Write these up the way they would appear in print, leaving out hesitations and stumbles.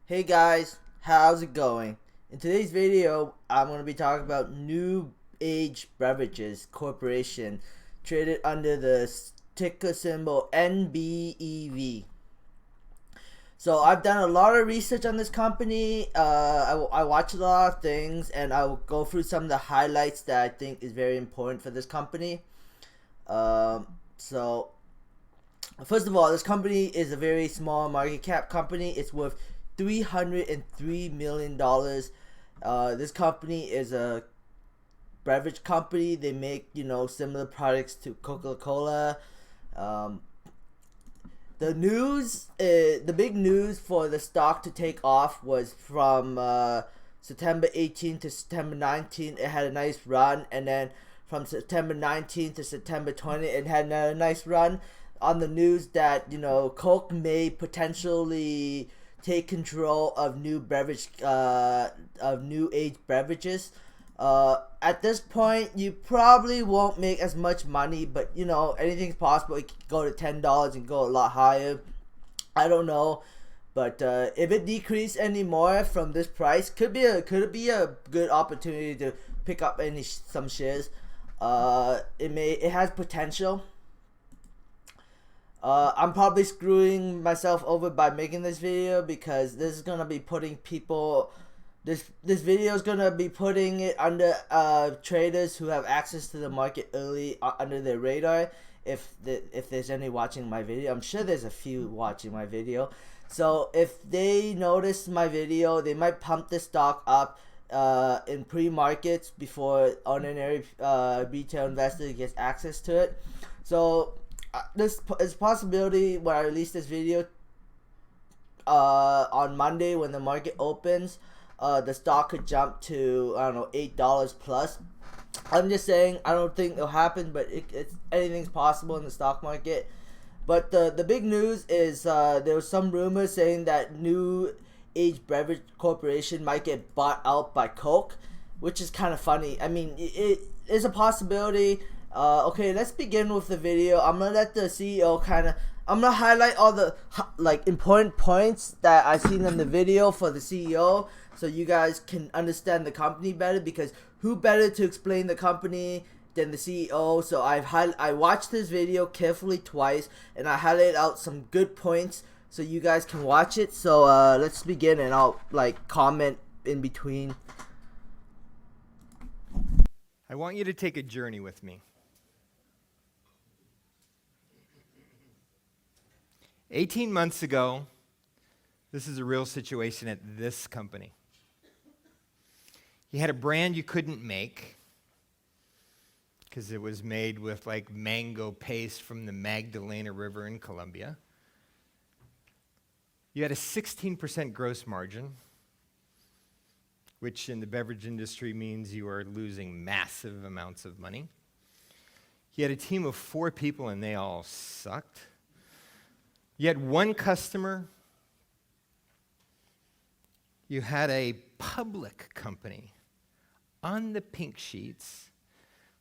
Hey guys, how's it going? In today's video, I'm going to be talking about New Age Beverages Corporation, traded under the ticker symbol NBEV. So I've done a lot of research on this company. I watch a lot of things, and I will go through some of the highlights that I think is very important for this company. So first of all, this company is a very small market cap company. It's worth $303 million. This company is a beverage company. They make, similar products to Coca-Cola. The big news for the stock to take off was from September 18th to September 19th. It had a nice run, and then from September 19th to September 20th, it had another nice run on the news that, Coke may potentially take control of new age beverages. At this point, you probably won't make as much money, but anything's possible. It could go to $10 and go a lot higher. I don't know, but if it decreases any more from this price, could be a good opportunity to pick up some shares. It has potential. I'm probably screwing myself over by making this video because this is gonna be putting people. This video is gonna be putting it under traders who have access to the market early under their radar. If there's any watching my video, I'm sure there's a few watching my video. So if they notice my video, they might pump the stock up in pre-markets before ordinary retail investor gets access to it. So this is a possibility when I release this video on Monday when the market opens. The stock could jump to, I don't know, $8 plus. I'm just saying, I don't think it'll happen, but anything's possible in the stock market. But the big news is there was some rumors saying that New Age Beverage Corporation might get bought out by Coke, which is kind of funny. I mean, it is a possibility. Okay, let's begin with the video. I'm gonna let the CEO I'm gonna highlight all the important points that I've seen in the video for the CEO, so you guys can understand the company better. Because who better to explain the company than the CEO? So I watched this video carefully twice, and I highlighted out some good points so you guys can watch it. So let's begin, and I'll comment in between. I want you to take a journey with me. 18 months ago, this is a real situation at this company. You had a brand you couldn't make because it was made with mango paste from the Magdalena River in Colombia. You had a 16% gross margin, which in the beverage industry means you are losing massive amounts of money. You had a team of 4 people and they all sucked. You had one customer. You had a public company on the pink sheets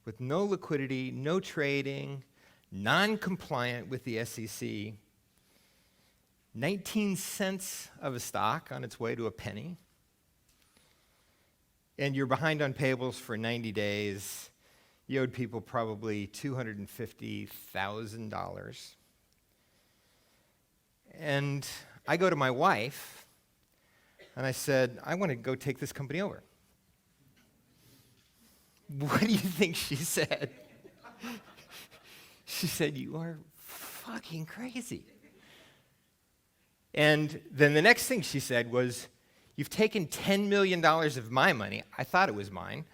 with no liquidity, no trading, non-compliant with the SEC, 19 cents of a stock on its way to a penny, and you're behind on payables for 90 days. You owed people probably $250,000. And I go to my wife, and I said, I want to go take this company over. What do you think she said? She said, you are fucking crazy. And then the next thing she said was, you've taken $10 million of my money. I thought it was mine.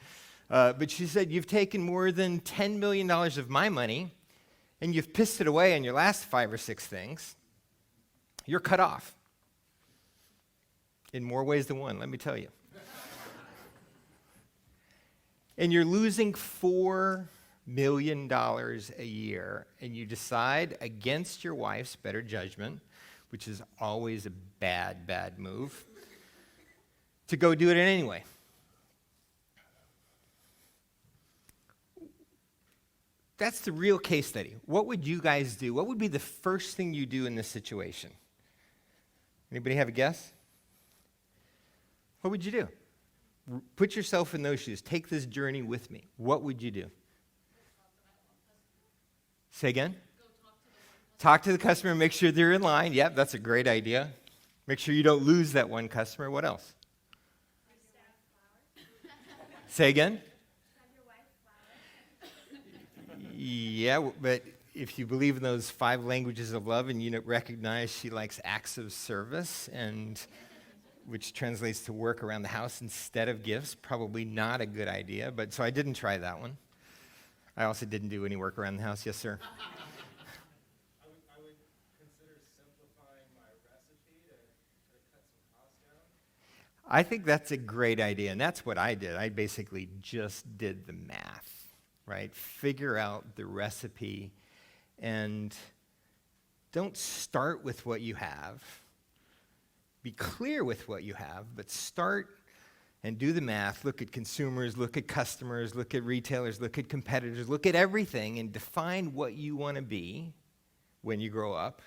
But she said, you've taken more than $10 million of my money, and you've pissed it away on your last 5 or 6 things. You're cut off. In more ways than one, let me tell you. And you're losing $4 million a year, and you decide against your wife's better judgment, which is always a bad move, to go do it anyway. That's the real case study. What would you guys do? What would be the first thing you do in this situation? Anybody have a guess? What would you do? Put yourself in those shoes. Take this journey with me. What would you do? Say again? Talk to the customer, make sure they're in line. Yep, that's a great idea. Make sure you don't lose that one customer. What else? Say again? Yeah, but if you believe in those 5 languages of love and you recognize she likes acts of service, and which translates to work around the house instead of gifts, probably not a good idea. But so I didn't try that one. I also didn't do any work around the house. Yes, sir? I would consider simplifying my recipe to cut some costs down. I think that's a great idea, and that's what I did. I basically just did the math, right? Figure out the recipe, and don't start with what you have. Be clear with what you have, but start and do the math. Look at consumers, look at customers, look at retailers, look at competitors, look at everything, and define what you want to be when you grow up,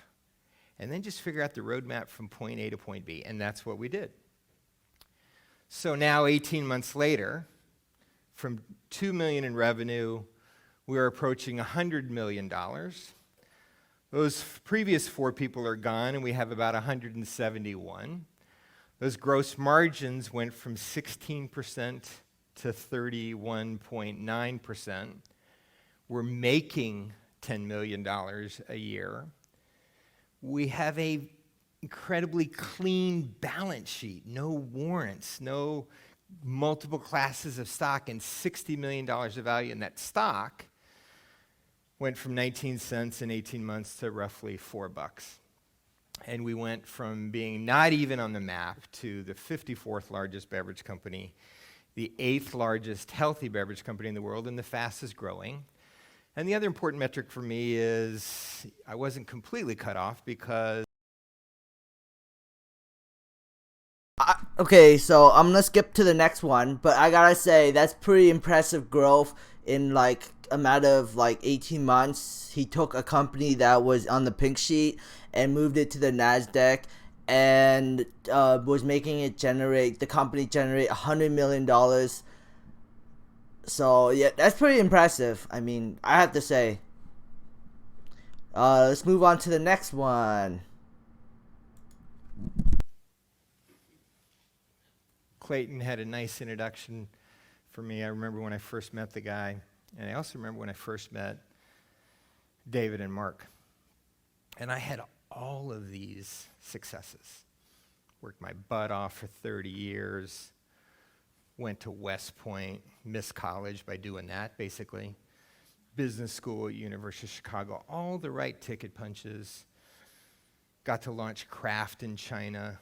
and then just figure out the roadmap from point A to point B, and that's what we did. So now, 18 months later, from $2 million in revenue, we're approaching $100 million. Those previous 4 people are gone, and we have about 171. Those gross margins went from 16% to 31.9%. We're making $10 million a year. We have a incredibly clean balance sheet, no warrants, no multiple classes of stock, and $60 million of value in that stock went from 19 cents in 18 months to roughly $4. And we went from being not even on the map to the 54th largest beverage company, the 8th largest healthy beverage company in the world, and the fastest growing. And the other important metric for me is I wasn't completely cut off because Okay, so I'm gonna skip to the next one, but I gotta say that's pretty impressive growth in like a matter of like 18 months. He took a company that was on the pink sheet and moved it to the NASDAQ, and was making it the company generate $100 million. So yeah, that's pretty impressive. I mean, I have to say. Let's move on to the next one. Clayton had a nice introduction for me. I remember when I first met the guy, and I also remember when I first met David and Mark. And I had all of these successes. Worked my butt off for 30 years, went to West Point, missed college by doing that, basically. Business school at University of Chicago, all the right ticket punches. Got to launch Kraft in China.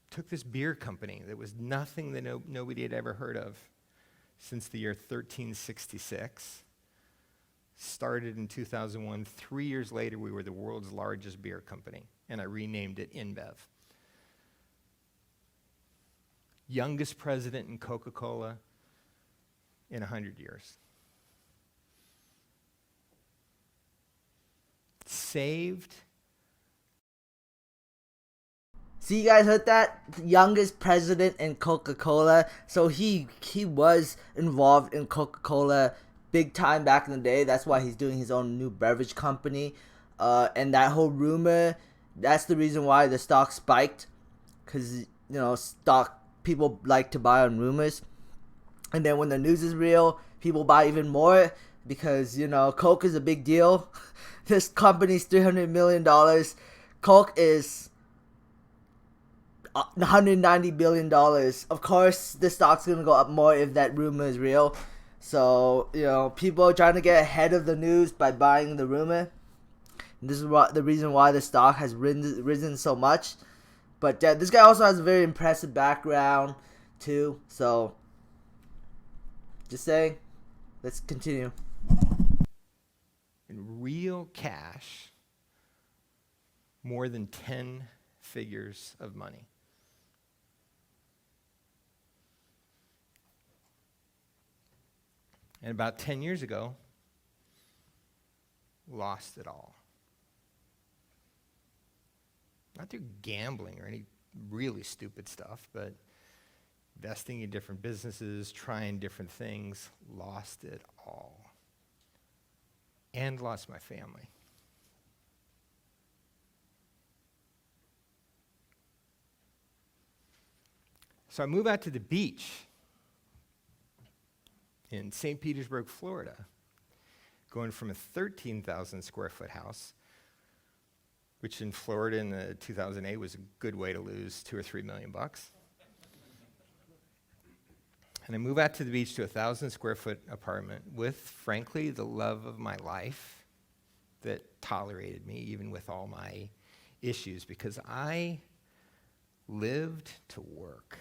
Took this beer company that was nothing that nobody had ever heard of since the year 1366. Started in 2001. 3 years later, we were the world's largest beer company, and I renamed it NBEV. Youngest president in Coca-Cola in 100 years. Saved. See, you guys heard that? The youngest president in Coca-Cola. So he was involved in Coca-Cola big time back in the day. That's why he's doing his own new beverage company. And that whole rumor, that's the reason why the stock spiked. Because, people like to buy on rumors. And then when the news is real, people buy even more. Because, Coke is a big deal. This company's $300 million. Coke is $190 billion. Of course, the stock's gonna go up more if that rumor is real. So, people are trying to get ahead of the news by buying the rumor. This is the reason why the stock has risen so much. But this guy also has a very impressive background, too. So, just saying. Let's continue. In real cash, more than 10 figures of money. And about 10 years ago, lost it all. Not through gambling or any really stupid stuff, but investing in different businesses, trying different things, lost it all. And lost my family. So I move out to the beach in St. Petersburg, Florida, going from a 13,000 square foot house, which in Florida in the 2008 was a good way to lose $2 or $3 million. And I move out to the beach to a 1,000 square foot apartment with, frankly, the love of my life that tolerated me, even with all my issues, because I lived to work.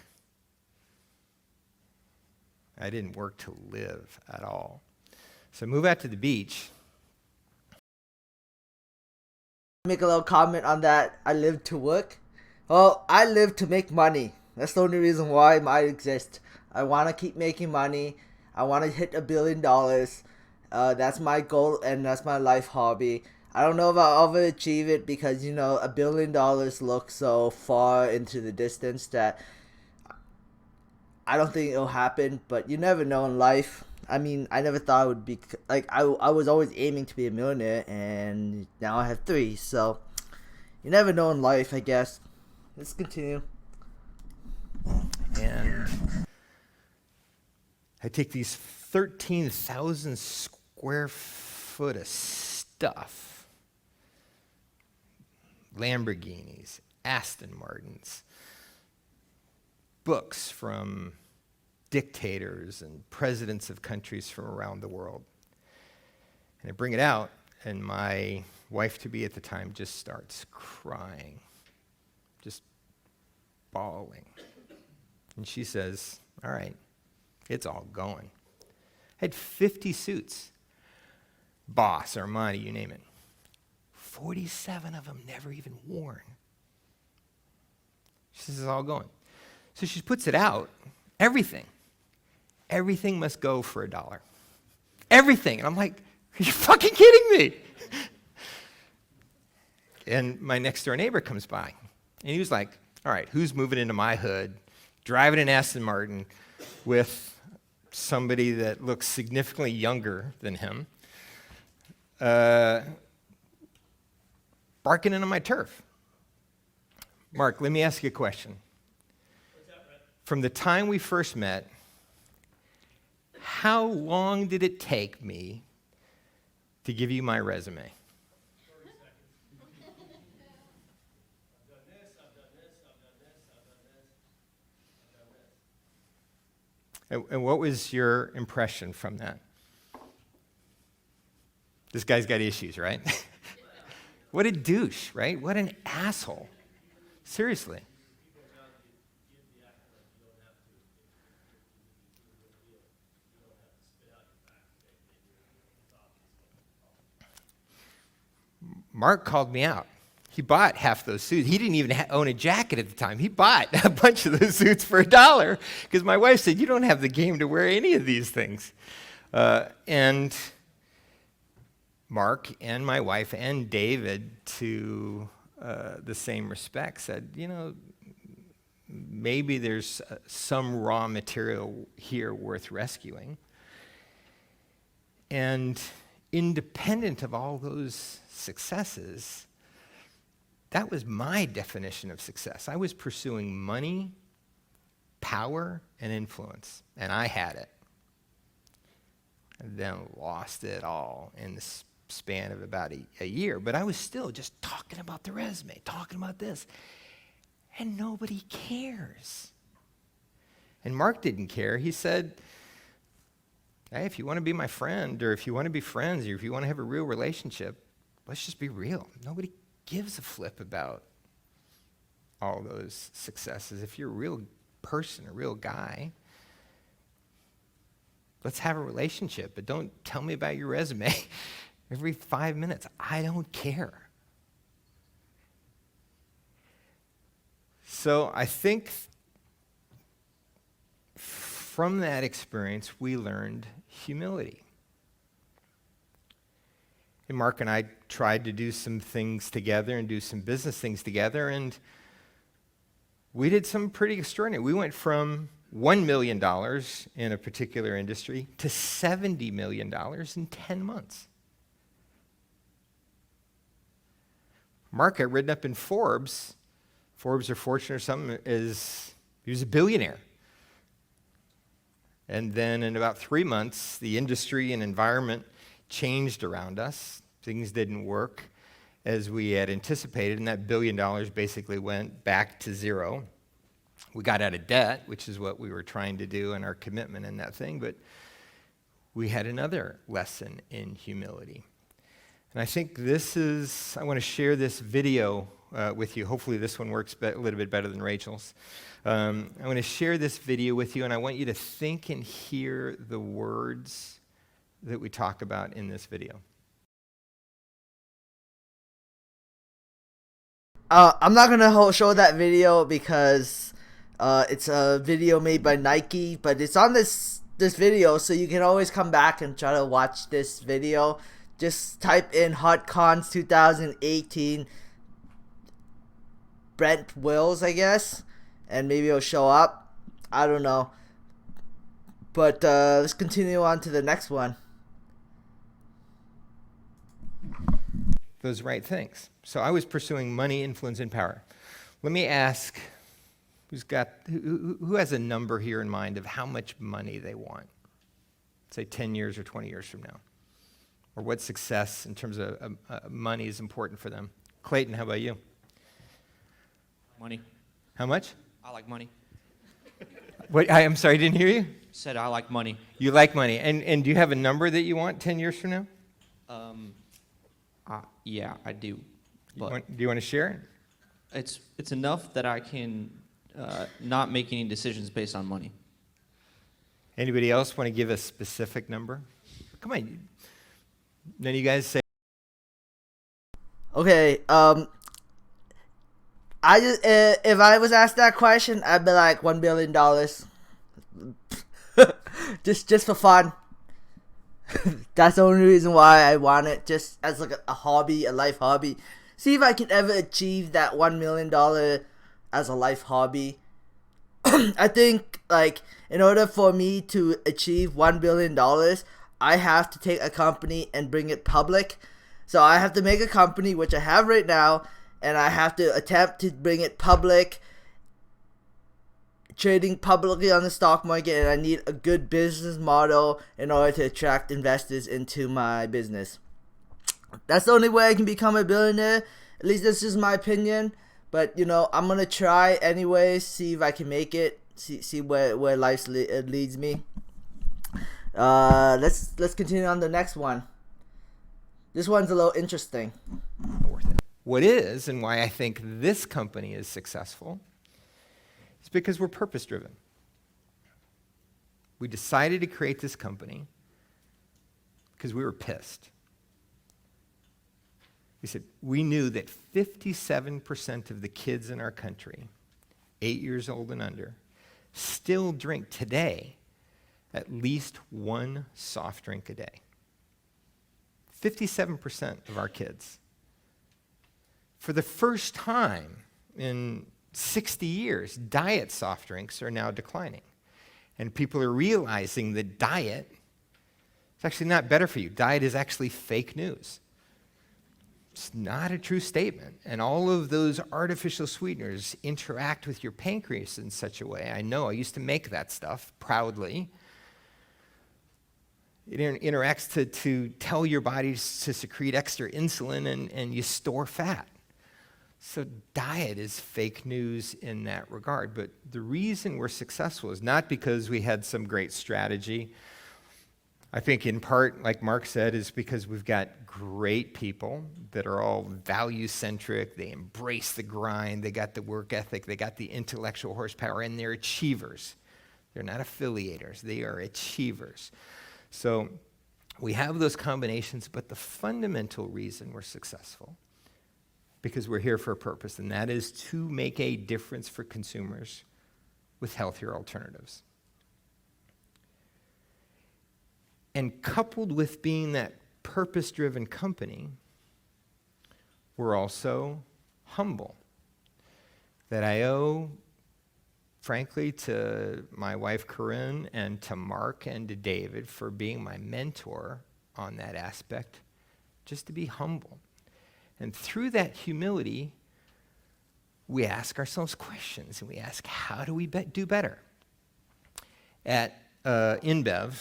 I didn't work to live at all. So I move out to the beach. Make a little comment on that. I live to work. Well, I live to make money. That's the only reason why I exist. I want to keep making money. I want to hit $1 billion. That's my goal and that's my life hobby. I don't know if I'll ever achieve it because, you know, $1 billion looks so far into the distance that I don't think it'll happen, but you never know in life. I mean, I never thought it would be, like, I was always aiming to be a millionaire, and now I have 3, so you never know in life, I guess. Let's continue. And I take these 13,000 square foot of stuff, Lamborghinis, Aston Martins, books from dictators and presidents of countries from around the world. And I bring it out, and my wife-to-be at the time just starts crying, just bawling. And she says, all right, it's all going. I had 50 suits, Boss, Armani, you name it. 47 of them never even worn. She says, it's all going. So she puts it out, everything. Everything must go for $1. Everything. And I'm like, are you fucking kidding me? And my next door neighbor comes by, and he was like, all right, who's moving into my hood, driving an Aston Martin with somebody that looks significantly younger than him, barking into my turf? Mark, let me ask you a question. From the time we first met, how long did it take me to give you my resume? 30 seconds. I've done this, I've done this, I've done this, I've done this, I've done this. And what was your impression from that? This guy's got issues, right? What a douche, right? What an asshole. Seriously. People now give the actor like you don't have to. If you do the real deal, you don't have to spit out your facts. Mark called me out. He bought half those suits. He didn't even own a jacket at the time. He bought a bunch of those suits for $1 because my wife said, you don't have the game to wear any of these things. And Mark and my wife and David, to the same respect, said, you know, maybe there's some raw material here worth rescuing. And independent of all those successes, that was my definition of success. I was pursuing money, power, and influence, and I had it. And then lost it all in the span of about a year. But I was still just talking about the resume, talking about this. And nobody cares. And Mark didn't care. He said, hey, if you want to be my friend, or if you want to be friends, or if you want to have a real relationship, let's just be real. Nobody gives a flip about all those successes. If you're a real person, a real guy, let's have a relationship, but don't tell me about your resume every 5 minutes. I don't care. So I think from that experience, we learned humility. And Mark and I tried to do some things together and do some business things together, and we did something pretty extraordinary. We went from $1 million in a particular industry to $70 million in 10 months. Mark got written up in Forbes. Forbes or Fortune or something, he was a billionaire. And then in about 3 months, the industry and environment changed around us. Things didn't work as we had anticipated, and that $1 billion basically went back to zero. We got out of debt, which is what we were trying to do in our commitment in that thing, but we had another lesson in humility. And I think I want to share this video with you. Hopefully this one works a little bit better than Rachel's. I want to share this video with you, and I want you to think and hear the words that we talk about in this video. I'm not gonna show that video because it's a video made by Nike, but it's on this video, so you can always come back and try to watch this video. Just type in HotCons 2018 Brent Wills, I guess, and maybe it'll show up. I don't know. But let's continue on to the next one. Those right things. So I was pursuing money, influence, and power. Let me ask, who has a number here in mind of how much money they want? Say 10 years or 20 years from now. Or what success in terms of money is important for them. Clayton, how about you? Money. How much? I like money. I'm sorry, I didn't hear you? Said I like money. You like money. And do you have a number that you want 10 years from now? Yeah, I do. But Do you want to share it? it's enough that I can not make any decisions based on money. Anybody else want to give a specific number? Come on. None of you guys say. Okay, I just if I was asked that question, I'd be like $1 billion, just for fun. That's the only reason why I want it, just as like a hobby, a life hobby. See if I can ever achieve that $1 million as a life hobby. I think, like, in order for me to achieve $1 billion, I have to take a company and bring it public. So I have to make a company, which I have right now, and I have to attempt to bring it public, trading publicly on the stock market, and I need a good business model in order to attract investors into my business. That's the only way I can become a billionaire. At least this is my opinion. But, you know, I'm going to try anyway, see if I can make it, see where life leads me. Let's continue on the next one. This one's a little interesting. What is, and why I think this company is successful, is because we're purpose-driven. We decided to create this company because we were pissed. We said, we knew that 57% of the kids in our country, 8 years old and under, still drink today at least one soft drink a day. 57% of our kids. For the first time in 60 years, diet soft drinks are now declining. And people are realizing that diet is actually not better for you. Diet is actually fake news. It's not a true statement. And all of those artificial sweeteners interact with your pancreas in such a way. I know, I used to make that stuff proudly. It interacts to tell your body to secrete extra insulin, and you store fat. So diet is fake news in that regard. But the reason we're successful is not because we had some great strategy. I think in part, like Mark said, is because we've got great people that are all value-centric. They embrace the grind. They got the work ethic. They got the intellectual horsepower, and they're achievers. They're not affiliators. They are achievers. So we have those combinations, but the fundamental reason we're successful, because we're here for a purpose, and that is to make a difference for consumers with healthier alternatives. And coupled with being that purpose-driven company, we're also humble. That I owe frankly, to my wife Corinne and to Mark and to David for being my mentor on that aspect, just to be humble. And through that humility, we ask ourselves questions, and we ask, how do we do better? At NBEV,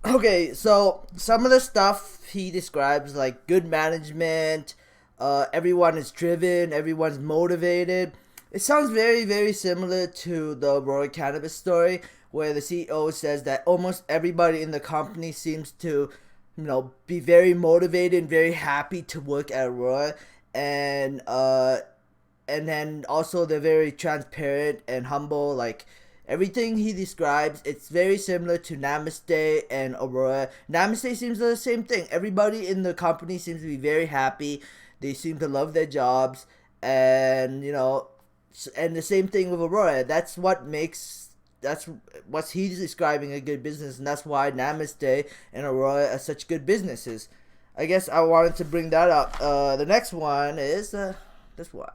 Okay, so some of the stuff he describes, like good management, everyone is driven, everyone's motivated. It sounds very, very similar to the Aurora Cannabis story, where the CEO says that almost everybody in the company seems to, be very motivated and very happy to work at Aurora, and then also they're very transparent and humble. Like everything he describes, it's very similar to Namaste and Aurora. Namaste seems the same thing. Everybody in the company seems to be very happy. They seem to love their jobs, and and the same thing with Aurora. That's what he's describing a good business, and that's why Namaste and Aurora are such good businesses. I guess I wanted to bring that up. The next one is this one.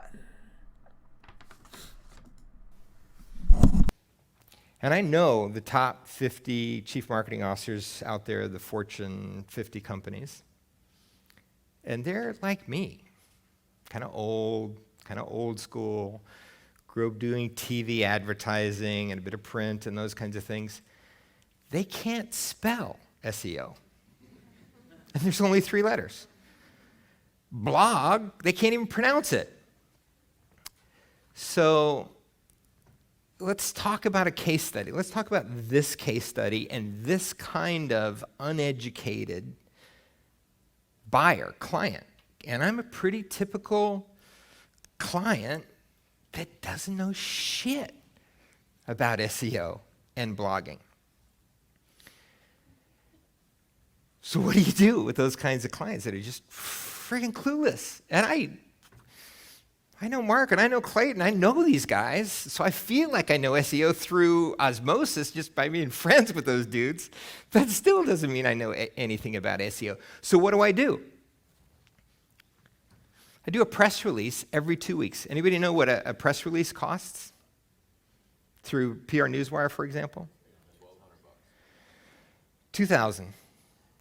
and I know the top 50 chief marketing officers out there, the Fortune 50 companies, and they're like me, kind of old school, grew up doing TV advertising and a bit of print and those kinds of things. They can't spell SEO. And there's only 3 letters. Blog, they can't even pronounce it. So let's talk about a case study. Let's talk about this case study and this kind of uneducated buyer, client. And I'm a pretty typical client that doesn't know shit about SEO and blogging. So what do you do with those kinds of clients that are just friggin' clueless? And I know Mark and I know Clayton, I know these guys, so I feel like I know SEO through osmosis just by being friends with those dudes. That still doesn't mean I know anything about SEO. So what do? I do a press release every 2 weeks. Anybody know what a press release costs? Through PR Newswire, for example? $2,000.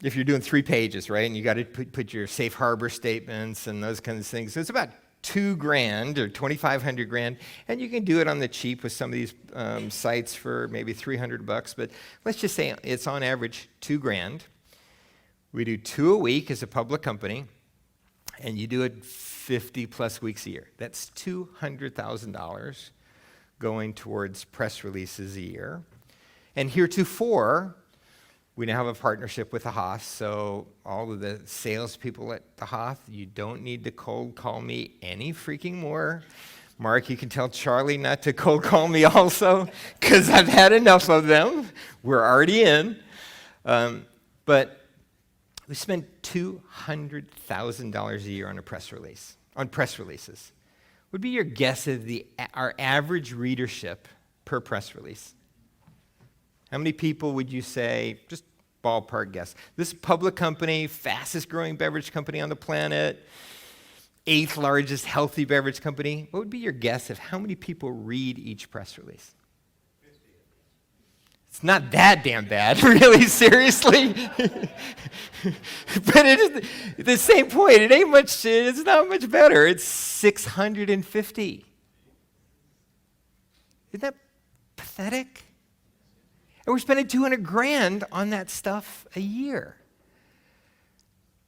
If you're doing 3 pages, right? And you got to put your safe harbor statements and those kinds of things. So it's about $2,000 or $2,500, and you can do it on the cheap with some of these sites for maybe $300. But let's just say it's on average $2,000. We do 2 a week as a public company, and you do it 50 plus weeks a year. That's $200,000 going towards press releases a year. And heretofore, we now have a partnership with the Hoth, so all of the salespeople at the Hoth, you don't need to cold call me any freaking more. Mark, you can tell Charlie not to cold call me also, because I've had enough of them. We're already in. But we spend $200,000 a year on press releases. Would be your guess of our average readership per press release? How many people would you say, just ballpark guess? This public company, fastest growing beverage company on the planet, 8th largest healthy beverage company. What would be your guess of how many people read each press release? 50. It's not that damn bad, really, seriously. But it is the same point. It ain't much, it's not much better. It's 650. Isn't that pathetic? And we're spending $200,000 on that stuff a year.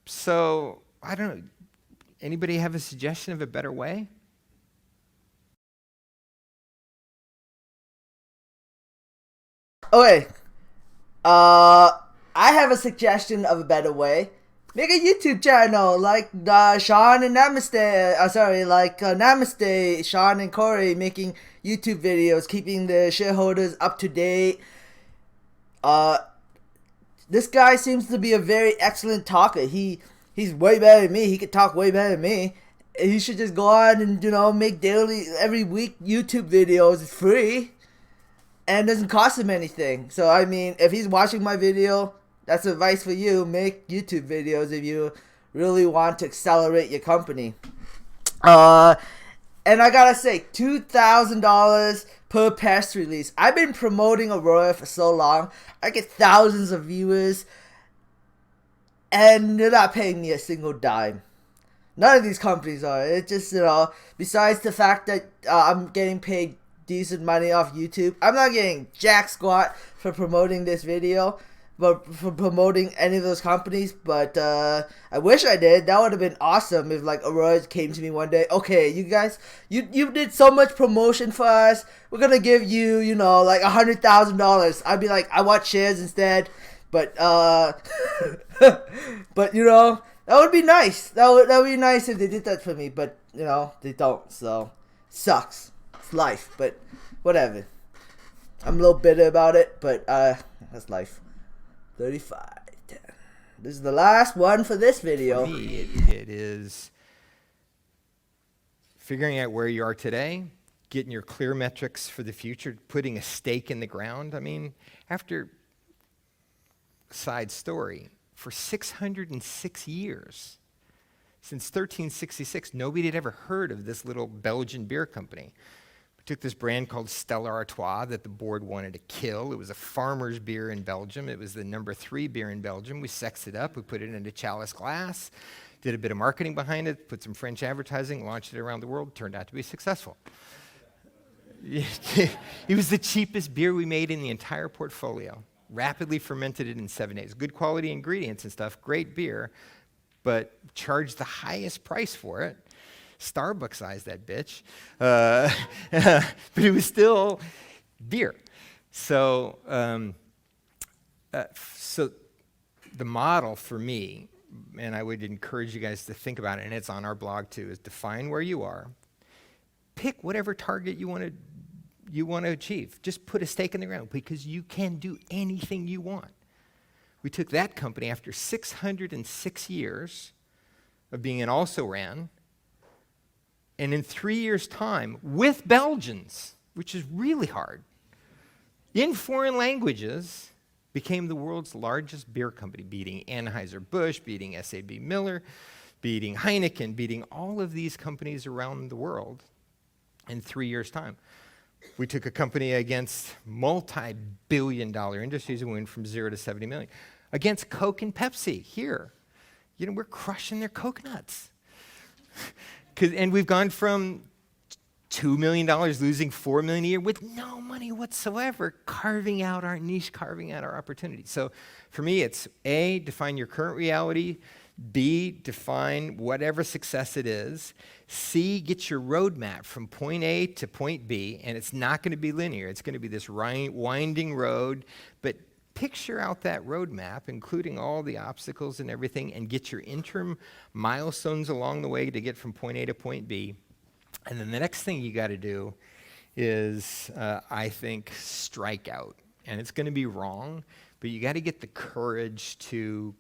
So, I don't know. Anybody have a suggestion of a better way? Okay. I have a suggestion of a better way. Make a YouTube channel like Sean and Namaste. Namaste, Sean and Corey making YouTube videos, keeping the shareholders up to date. This guy seems to be a very excellent talker. He's way better than me. He could talk way better than me. He should just go on and, make every week YouTube videos. It's free. And doesn't cost him anything. So, I mean, if he's watching my video, that's advice for you. Make YouTube videos if you really want to accelerate your company. And I gotta say, $2,000 per press release. I've been promoting Aurora for so long. I get thousands of viewers, and they're not paying me a single dime. None of these companies are. It's just, besides the fact that I'm getting paid decent money off YouTube, I'm not getting jack squat for promoting this video, but for promoting any of those companies. But I wish I did. That would have been awesome if like Aurora came to me one day. Okay, you guys, you did so much promotion for us. We're gonna give you, like $100,000. I'd be like, I want shares instead. But but that would be nice. That would be nice if they did that for me. But they don't. So sucks. It's life. But whatever. I'm a little bitter about it. But that's life. 35. 10. This is the last one for this video. For me, it is figuring out where you are today, getting your clear metrics for the future, putting a stake in the ground. I mean, after side story, for 606 years, since 1366, nobody had ever heard of this little Belgian beer company. We took this brand called Stella Artois that the board wanted to kill. It was a farmer's beer in Belgium. It was the number 3 beer in Belgium. We sexed it up. We put it in a chalice glass, did a bit of marketing behind it, put some French advertising, launched it around the world. Turned out to be successful. It was the cheapest beer we made in the entire portfolio. Rapidly fermented it in 7 days. Good quality ingredients and stuff, great beer, but charged the highest price for it. Starbucks-ized that bitch. But it was still beer. So, so the model for me, and I would encourage you guys to think about it, and it's on our blog too, is define where you are. Pick whatever target you want to achieve. Just put a stake in the ground because you can do anything you want. We took that company after 606 years of being an also-ran, and in 3 years' time, with Belgians, which is really hard, in foreign languages, became the world's largest beer company, beating Anheuser-Busch, beating SAB Miller, beating Heineken, beating all of these companies around the world in 3 years' time. We took a company against multi-billion-dollar industries and went from 0 to 70 million. Against Coke and Pepsi here. We're crushing their coconuts. And we've gone from $2 million losing $4 million a year with no money whatsoever, carving out our niche, carving out our opportunity. So for me, it's A, define your current reality. B, define whatever success it is. C, get your roadmap from point A to point B, and it's not going to be linear. It's going to be this winding road, but picture out that roadmap, including all the obstacles and everything, and get your interim milestones along the way to get from point A to point B. And then the next thing you got to do is, I think, strike out. And it's going to be wrong, but you got to get the courage to,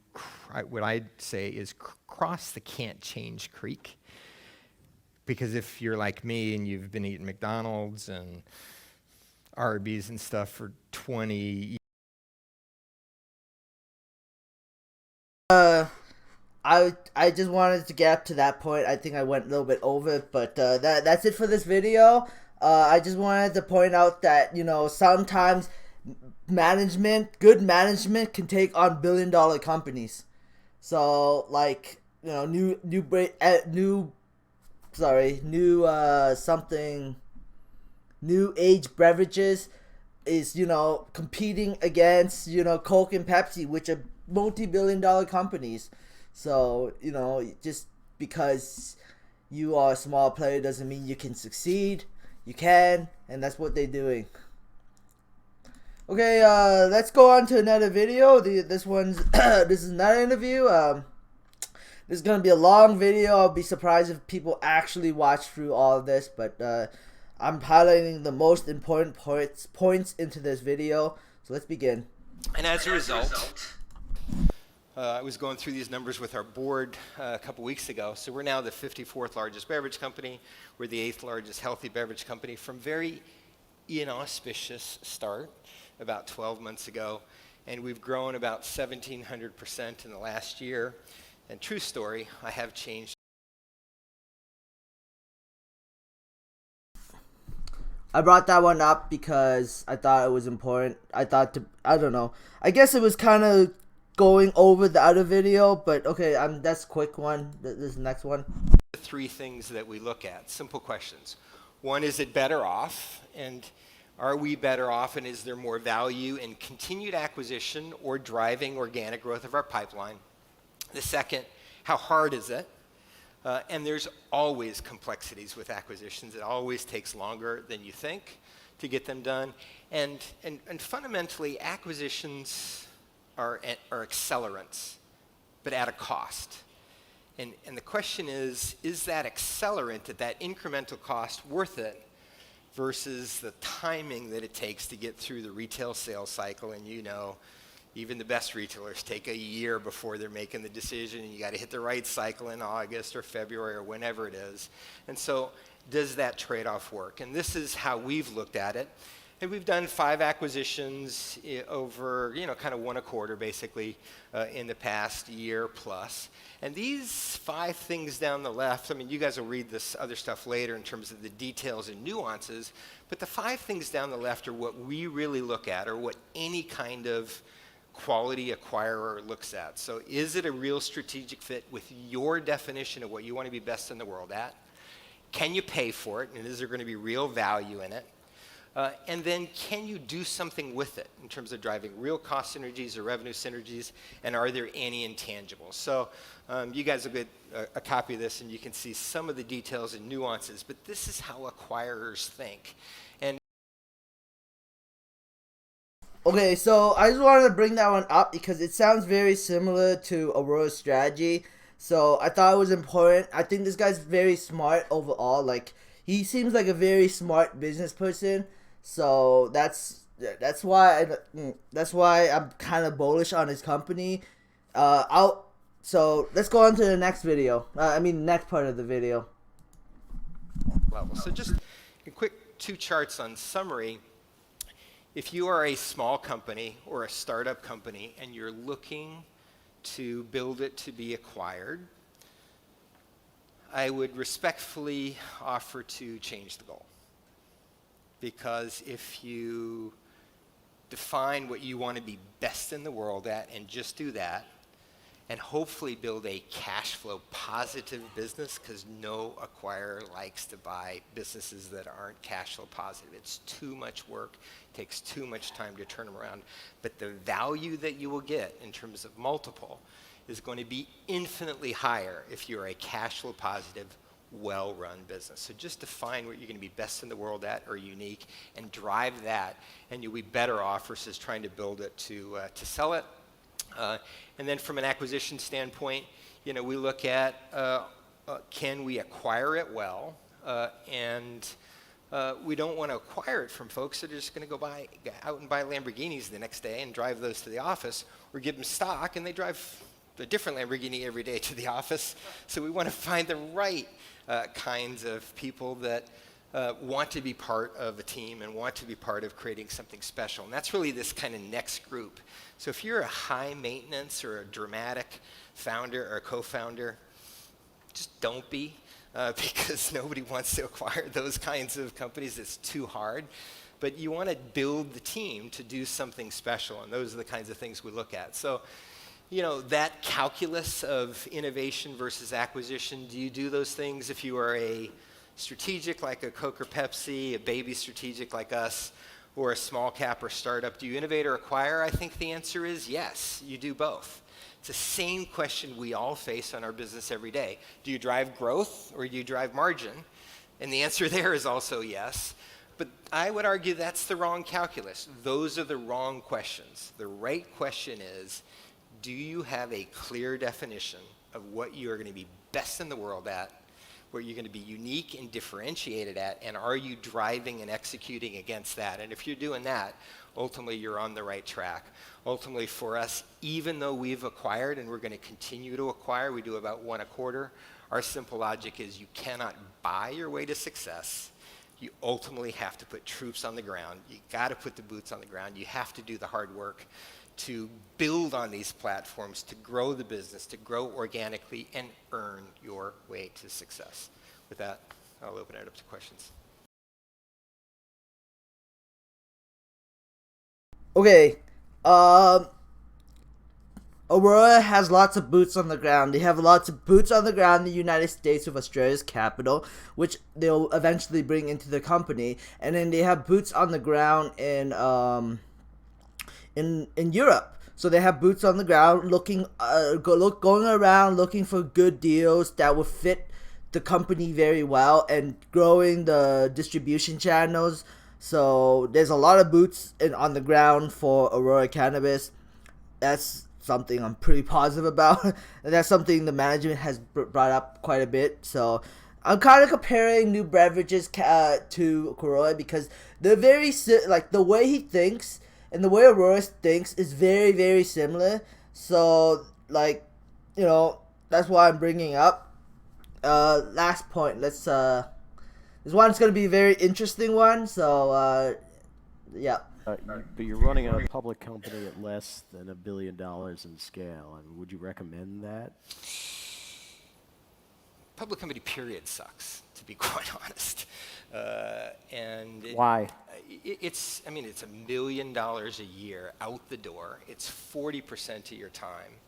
what I'd say is cross the can't change creek. Because if you're like me and you've been eating McDonald's and Arby's and stuff for 20 years, I just wanted to get up to that point. I think I went a little bit over it, but that's it for this video. I just wanted to point out that, sometimes good management can take on billion-dollar companies. So, like, new age beverages is, competing against, Coke and Pepsi, which are multi-billion-dollar companies. So, just because you are a small player doesn't mean you can succeed. You can, and that's what they're doing. Okay, let's go on to another video. This is not an interview. This is gonna be a long video. I'll be surprised if people actually watch through all of this, but I'm highlighting the most important points into this video. So let's begin. and as a result, I was going through these numbers with our board a couple weeks ago. So we're now the 54th largest beverage company. We're the 8th largest healthy beverage company from very inauspicious start about 12 months ago. And we've grown about 1,700% in the last year. And true story, I have changed I brought that one up because I thought it was important. I don't know. I guess it was kind of going over the other video, but okay, that's a quick one. This is the next one. The three things that we look at, simple questions. One, is it better off? And are we better off, and is there more value in continued acquisition or driving organic growth of our pipeline? The second, how hard is it? And there's always complexities with acquisitions. It always takes longer than you think to get them done. And fundamentally, acquisitions are accelerants, but at a cost. And the question is that accelerant, that incremental cost, worth it versus the timing that it takes to get through the retail sales cycle? And even the best retailers take a year before they're making the decision, and you got to hit the right cycle in August or February or whenever it is. And so does that trade-off work? And this is how we've looked at it. And we've done 5 acquisitions over, kind of one a quarter, basically, in the past year plus. And these 5 things down the left, I mean, you guys will read this other stuff later in terms of the details and nuances, but the 5 things down the left are what we really look at, or what any kind of quality acquirer looks at. So is it a real strategic fit with your definition of what you want to be best in the world at? Can you pay for it? And is there going to be real value in it? And then can you do something with it in terms of driving real cost synergies or revenue synergies? And are there any intangibles? So you guys will get a copy of this, and you can see some of the details and nuances. But this is how acquirers think. And Okay, so I just wanted to bring that one up because it sounds very similar to Aurora's strategy. So I thought it was important. I think this guy's very smart overall. Like, he seems like a very smart business person. So that's why I'm kind of bullish on his company. So let's go on to the next video. Next part of the video. level. So just a quick 2 charts on summary. If you are a small company or a startup company and you're looking to build it to be acquired, I would respectfully offer to change the goal. Because if you define what you want to be best in the world at and just do that, and hopefully build a cash flow positive business, because no acquirer likes to buy businesses that aren't cash flow positive. It's too much work, takes too much time to turn them around. But the value that you will get in terms of multiple is going to be infinitely higher if you're a cash flow positive, well-run business. So just define what you're going to be best in the world at or unique, and drive that, and you'll be better off versus trying to build it to sell it. And then from an acquisition standpoint, we look at can we acquire it well, and we don't want to acquire it from folks that are just going to go out and buy Lamborghinis the next day and drive those to the office, or give them stock and they drive a different Lamborghini every day to the office. So we want to find the right kinds of people that want to be part of a team and want to be part of creating something special. And that's really this kind of next group. So if you're a high maintenance or a dramatic founder or co-founder, just don't be, because nobody wants to acquire those kinds of companies. It's too hard. But you want to build the team to do something special, and those are the kinds of things we look at. So, that calculus of innovation versus acquisition, do you do those things if you are a strategic like a Coke or Pepsi, a baby strategic like us, or a small cap or startup? Do you innovate or acquire? I think the answer is yes, you do both. It's the same question we all face on our business every day. Do you drive growth or do you drive margin? And the answer there is also yes. But I would argue that's the wrong calculus. Those are the wrong questions. The right question is, do you have a clear definition of what you are going to be best in the world at, where you're going to be unique and differentiated at, and are you driving and executing against that? And if you're doing that, ultimately you're on the right track. Ultimately for us, even though we've acquired and we're going to continue to acquire, we do about 1 a quarter, our simple logic is you cannot buy your way to success. You ultimately have to put troops on the ground. You got to put the boots on the ground. You have to do the hard work to build on these platforms, to grow the business, to grow organically, and earn your way to success. With that, I'll open it up to questions. Okay. Um. Aurora has lots of boots on the ground. They have lots of boots on the ground in the United States with Australia's capital, which they'll eventually bring into the company. And then they have boots on the ground in Europe. So they have boots on the ground going around looking for good deals that would fit the company very well and growing the distribution channels. So there's a lot of boots on the ground for Aurora Cannabis. That's something I'm pretty positive about. And that's something the management has brought up quite a bit. So I'm kind of comparing new beverages to Aurora because they're very like the way he thinks and the way Aurora thinks is very, very similar. So like, that's why I'm bringing up. Last point. Let's this one's gonna be a very interesting one. So yeah. But you're running a public company at less than $1 billion in scale. I mean, would you recommend that? Public company period sucks, to be quite honest. Why? It's $1 million a year out the door. It's 40% of your time.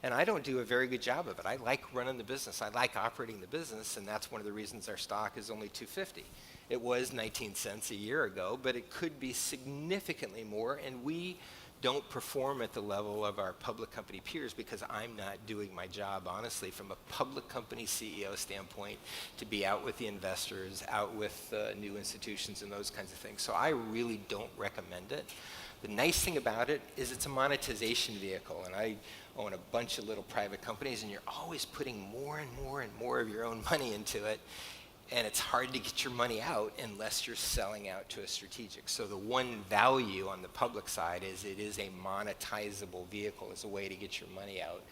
And I don't do a very good job of it. I like running the business. I like operating the business, and that's one of the reasons our stock is only $2.50. It was 19 cents a year ago, but it could be significantly more, and we don't perform at the level of our public company peers because I'm not doing my job, honestly, from a public company CEO standpoint, to be out with the investors, out with new institutions and those kinds of things. So I really don't recommend it. The nice thing about it is it's a monetization vehicle, and I own a bunch of little private companies, and you're always putting more and more and more of your own money into it, and it's hard to get your money out unless you're selling out to a strategic. So the one value on the public side is it is a monetizable vehicle. It's a way to get your money out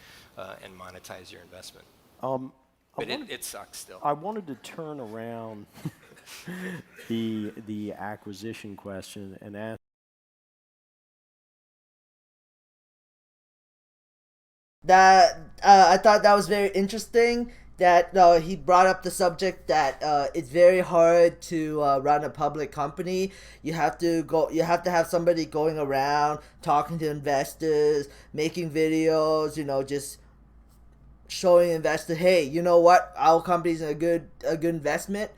and monetize your investment. But it sucks still. I wanted to turn around the acquisition question and ask. That I thought that was very interesting. That he brought up the subject that it's very hard to run a public company. You have to have somebody going around talking to investors, making videos. Just showing investors, hey, you know what, our company's a good investment.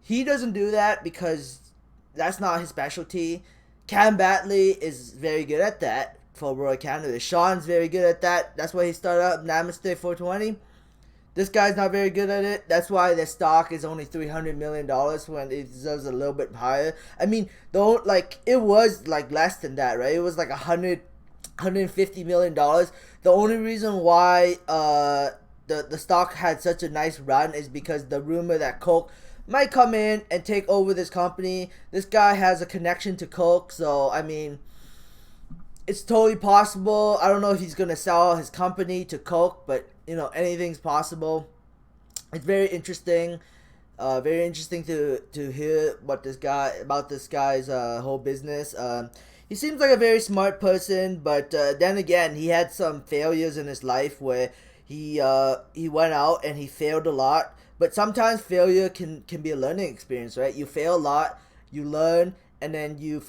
He doesn't do that because that's not his specialty. Cam Batley is very good at that for Aurora Cannabis. Sean's very good at that. That's why he started up Namaste 420. This guy's not very good at it. That's why their stock is only $300 million when it deserves a little bit higher. I mean, it was less than that, right? It was like $150 million. The only reason why the stock had such a nice run is because the rumor that Coke might come in and take over this company. This guy has a connection to Coke, so I mean, it's totally possible. I don't know if he's gonna sell his company to Coke, but anything's possible. It's very interesting to hear about this guy's whole business. He seems like a very smart person, but then again, he had some failures in his life where he went out and he failed a lot. But sometimes failure can be a learning experience, right? You fail a lot, you learn, and then you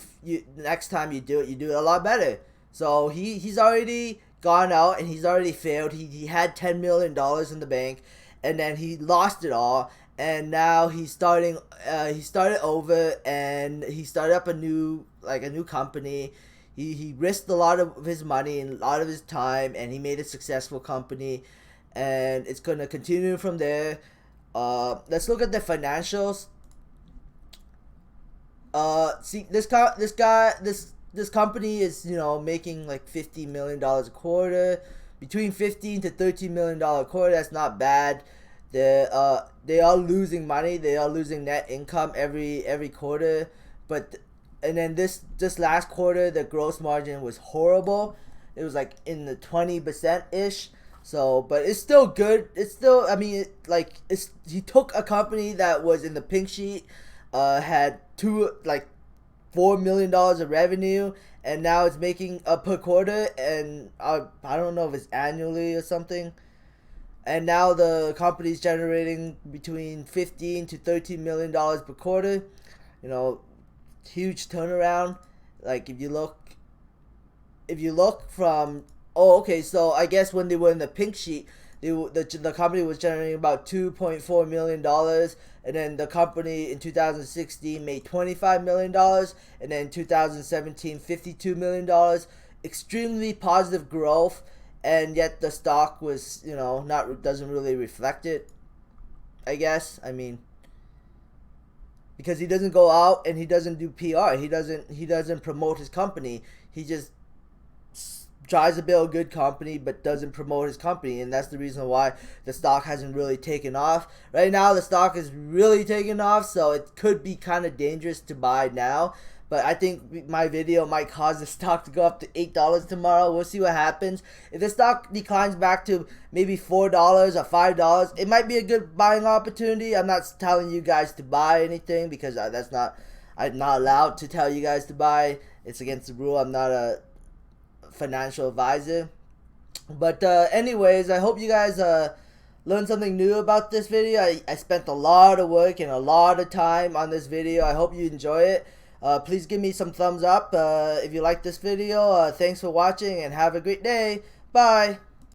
next time you do it a lot better. So he's already gone out and he's already failed. He had $10 million in the bank, and then he lost it all. And now he's starting. He started over and he started up a new company. He risked a lot of his money and a lot of his time, and he made a successful company, and it's gonna continue from there. Let's look at the financials. See this company is making like $50 million a quarter, between $15 to $13 million a quarter. That's not bad. They are losing money. They are losing net income every quarter, and then this last quarter the gross margin was horrible. It was like in the 20% ish. So, but it's still good. It's still, I mean, he took a company that was in the pink sheet, had $4 million of revenue, and now it's making per quarter, and I don't know if it's annually or something. And now the company's generating between $15 to $13 million per quarter. Huge turnaround. Like if you look if you look from, oh, okay, so I guess when they were in the pink sheet, the company was generating about $2.4 million, and then the company in 2016 made $25 million, and then 2017 $52 million. Extremely positive growth, and yet the stock was, doesn't really reflect it, I guess. I mean, because he doesn't go out and he doesn't do PR. He doesn't promote his company. He just tries to build a good company but doesn't promote his company, and that's the reason why the stock hasn't really taken off. Right now the stock is really taking off, so it could be kind of dangerous to buy now. But I think my video might cause the stock to go up to $8 tomorrow. We'll see what happens. If the stock declines back to maybe $4 or $5, it might be a good buying opportunity. I'm not telling you guys to buy anything because I'm not allowed to tell you guys to buy. It's against the rule. I'm not a financial advisor. But anyways, I hope you guys learned something new about this video. I spent a lot of work and a lot of time on this video. I hope you enjoy it. Please give me some thumbs up if you like this video. Thanks for watching and have a great day. Bye.